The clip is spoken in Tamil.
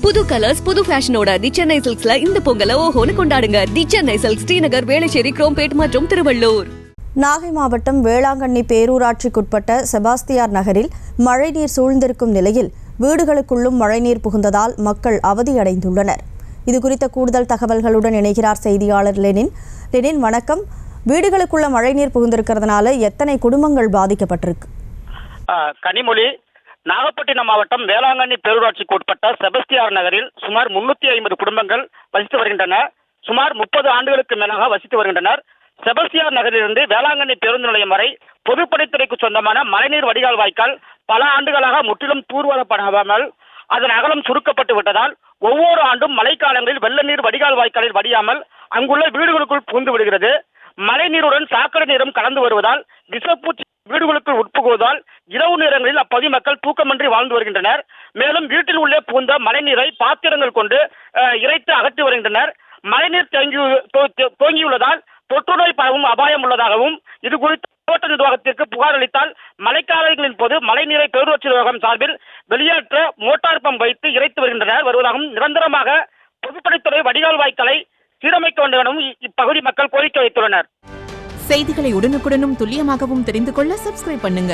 புது கலர்ஸ் புது ஃபேஷனோட தி சென்னை சில்க்ஸ்ல இந்த பொங்கலை ஓஹோன்னு கொண்டாடுங்க. தி சென்னை சில்க்ஸ், ஸ்ரீநகர், வேளச்சேரி, குரோம்பேட் மற்றும் திருவள்ளூர். நாகை மாவட்டம் வேளாங்கண்ணி பேரூராட்சிக்குட்பட்ட செபாஸ்தியார் நகரில் மழைநீர் சூழ்ந்திருக்கும் நிலையில் வீடுகளுக்குள்ளும் மழைநீர் புகுந்ததால் மக்கள் அவதியடைந்துள்ளனர். இதுகுறித்த கூடுதல் தகவல்களுடன் இணைகிறார் செய்தியாளர் லெனின். வணக்கம். வீடுகளுக்குள்ள மழைநீர் புகுந்திருக்கிறதுனால எத்தனை குடும்பங்கள் பாதிக்கப்பட்டிருக்கு? கனிமொழி, நாகப்பட்டினம் மாவட்டம் வேளாங்கண்ணி பேரூராட்சிக்கு உட்பட்ட செபஸ்தியார் நகரில் சுமார் 350 குடும்பங்கள் வசித்து வருகின்றன. சுமார் 30 ஆண்டுகளுக்கு மேலாக வசித்து வருகின்றனர். செபஸ்தியார் நகரிலிருந்து வேளாங்கண்ணி பேருந்து நிலையம் வரை பொதுப்பணித்துறைக்கு சொந்தமான மழைநீர் வடிகால் வாய்க்கால் பல ஆண்டுகளாக முற்றிலும் தூர்வாரப்படாமல் அதன் அகலம் சுருக்கப்பட்டு விட்டதால் ஒவ்வொரு ஆண்டும் மழைக்காலங்களில் வெள்ள நீர் வடிகால் வாய்க்காலில் வடியாமல் அங்குள்ள வீடுகளுக்குள் புகுந்து விடுகிறது. மழை நீருடன் சாக்கடை நீரும் கலந்து வருவதால் விஷப்பூச்சி வீடுகளுக்குள் உட்புகுவதால் இரவு நேரங்களில் அப்பகுதி மக்கள் தூக்கமின்றி வாழ்ந்து வருகின்றனர். மேலும் வீட்டில் உள்ளே புகுந்த மழைநீரை பாத்திரங்கள் கொண்டு இறைத்து அகற்றி வருகின்றனர். மழைநீர் தேங்கியுள்ளதால் தொற்றுநோய் பரவும் அபாயம் உள்ளதாகவும் இது குறித்து மாவட்ட நிர்வாகத்திற்கு புகார் அளித்தால் மழைக்காலங்களின் போது மழைநீரை பேரூராட்சி நிர்வாகம் சார்பில் வெளியேற்ற மோட்டார் பம்ப் வைத்து இறைத்து வருவதாகவும் நிரந்தரமாக பொதுப்பணித்துறை வடிகால் வாய்க்காலை சீரமைக்க வேண்டும் எனவும் இப்பகுதி மக்கள் கோரிக்கை வைத்துள்ளனர். செய்திகளை உடனுக்குடனும் துல்லியமாகவும் தெரிந்து கொள்ள சப்ஸ்கிரைப் பண்ணுங்க.